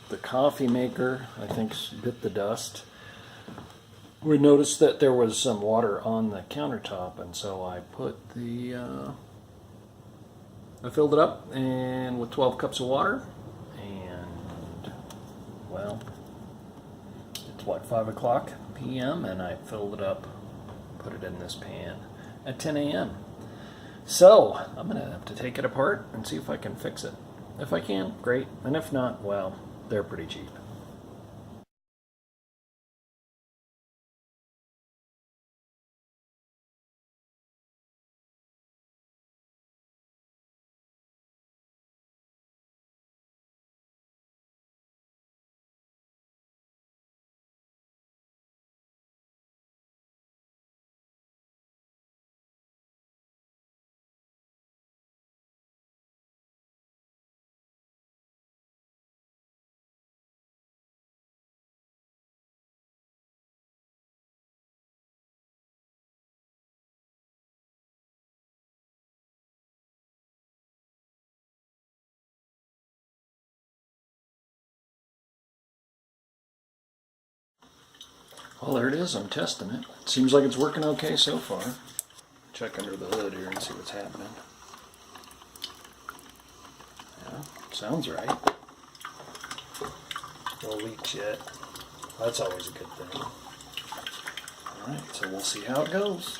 The coffee maker, I think, bit the dust. We noticed that there was some water on the countertop, and so I filled it up and with 12 cups of water, and well, it's what, 5 o'clock p.m. and I filled it up, put it in this pan at 10 a.m. So I'm gonna have to take it apart and see if I can fix it. If I can, great, and if not, well, they're pretty cheap. Well, there it is. I'm testing it. Seems like it's working okay so far. Check under the hood here and see what's happening. Yeah, sounds right. No leaks yet. That's always a good thing. Alright, so we'll see how it goes.